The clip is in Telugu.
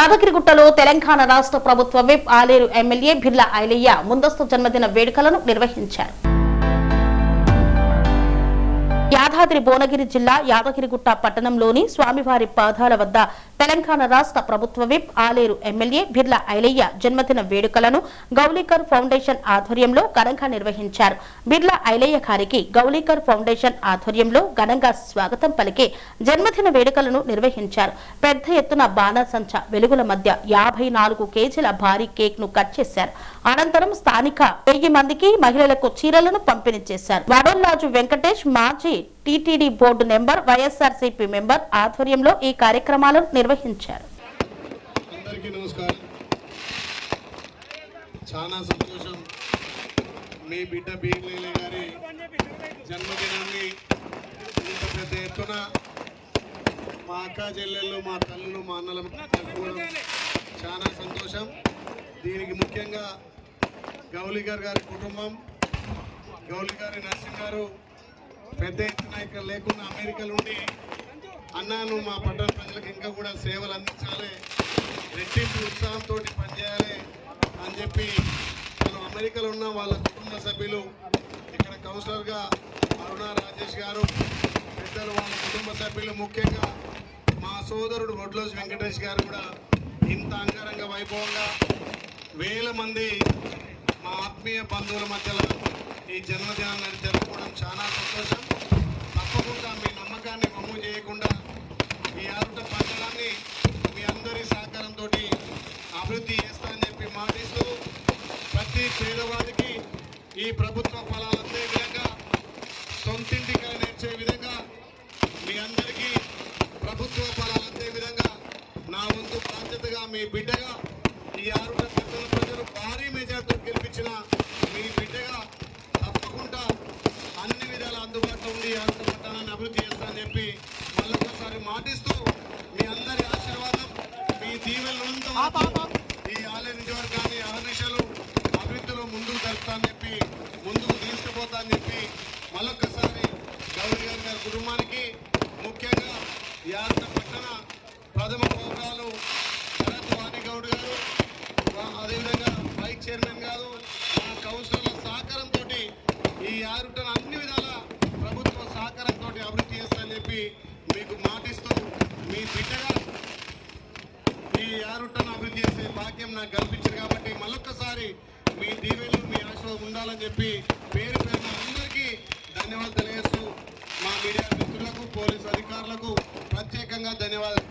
యాదగిరిగుట్టలో తెలంగాణ రాష్ట్ర ప్రభుత్వ విప్ ఆలేరు ఎమ్మెల్యే బిర్లా ఐలయ్య ముందస్తు జన్మదిన వేడుకలను నిర్వహించారు. యాదాద్రి భువనగిరి జిల్లా యాదగిరిగుట్ట పట్టణంలోని స్వామివారి పాదాల వద్ద తెలంగాణ రాష్ట్ర ప్రభుత్వ విప్ ఆలేరు ఎమ్మెల్యే బిర్లా ఐలయ్య జన్మదిన వేడుకలను గౌలీకర్ ఫౌండేషన్ ఆధ్వర్యంలో ఘనంగా నిర్వహించారు. బిర్లా ఐలయ్య గారికి గౌలీకర్ ఫౌండేషన్ ఆధ్వర్యంలో ఘనంగా స్వాగతం పలికి జన్మదిన వేడుకలను నిర్వహించారు. పెద్ద ఎత్తున బాణాసంచ వెలుగుల మధ్య 54 కేజీల భారీ కేక్ ను కట్ చేశారు. అనంతరం స్థానిక 1000 మందికి మహిళలకు చీరలను పంపిణీ చేశారు. వడోల్లాజు వెంకటేష్ మాజీ TTD board member YSRCP member ఆధ్వర్యంలో ఈ కార్యక్రమాలను నిర్వహించారు. అందరికీ నమస్కారం. చాలా సంతోషం. మీ బిడ్డ బిర్లా గారి జన్మదినాన్ని ఇంత పెద్ద ఎత్తున మా అక్క చెల్లెళ్ళు, మా తల్లులు, మా అన్నల చాలా సంతోషం. దీనికి ముఖ్యంగా గౌలీకర్ గారి కుటుంబం, గౌలీకర్ నర్సింగ్ గారు పెద్ద ఎత్తున ఇక్కడ లేకుండా అమెరికాలో ఉండి అన్నాను మా పట్టణ ప్రజలకు ఇంకా కూడా సేవలు అందించాలి, రెట్టింపు ఉత్సాహంతో పనిచేయాలి అని చెప్పి మనం అమెరికాలో ఉన్న వాళ్ళ కుటుంబ సభ్యులు, ఇక్కడ కౌన్సిలర్గా అరుణ రాజేష్ గారు, పెద్దలు వాళ్ళ కుటుంబ సభ్యులు, ముఖ్యంగా మా సోదరుడు వడ్లోజు వెంకటేష్ గారు కూడా ఇంత అంగరంగ వైభవంగా 1000 మంది మా ఆత్మీయ బంధువుల మధ్యలో ఈ జన్మదినాన్ని జరుపుకోవడం చాలా సంతోషం. తప్పకుండా మీ నమ్మకాన్ని వమ్ము చేయకుండా ఈ ఆరుట పట్టణాన్ని మీ అందరి సహకారంతో అభివృద్ధి చేస్తానని చెప్పి మాటిస్తూ ప్రతి పేదవాడికి ఈ ప్రభుత్వ ఫలాలు అందే విధంగా, సొంతింటికి నేర్చే విధంగా, మీ అందరికీ ప్రభుత్వ ఫలాలు అందే విధంగా నా వంతు బాధ్యతగా మీ బిడ్డగా ఈ ఆరుట పట్టణ ప్రజలు భారీ మెజార్టీతో గెలిపించిన మీ బిడ్డగా తప్పకుండా అన్ని విధాల అందుబాటులో ఉండి ఆరుట పట్టణాన్ని అభివృద్ధి చేస్తానని చెప్పి మళ్ళొకసారి మాటిస్తూ మీ అందరి ఆశీర్వాదం, మీ దీవెనలంతా ఈ ఆలయ నియోజకవర్గాన్ని అహర్నిశలు అభివృద్ధిలో ముందుకు జరుపుతానని చెప్పి, ముందుకు తీసుకుపోతానని చెప్పి మళ్ళొక్కసారి గౌరీకర్ గారి కుటుంబానికి, ముఖ్యంగా ఈ ఆరుట పట్టణ ప్రథమ పౌరాలు శరత్ వాణిగౌడ్ గారు, అదేవిధంగా వైస్ చైర్మన్ గారు, మా కౌన్సిలర్ల సహకారంతో ఈ ఆరుటను అన్ని విధాల ప్రభుత్వ సహకారంతో అభివృద్ధి చేస్తానని చెప్పి మీకు మాటిస్తూ మీ బిడ్డగా ఈ ఆరుటను అభివృద్ధి చేసే భాగ్యం నాకు కల్పించారు. కాబట్టి మళ్ళొక్కసారి మీ దీవెనలు, మీ ఆశీర్వాదం ఉండాలని చెప్పి పేరు పేరున అందరికీ ధన్యవాదాలు తెలియజేస్తూ మా మీడియా మిత్రులకు, పోలీసు అధికారులకు ప్రత్యేకంగా ధన్యవాదాలు.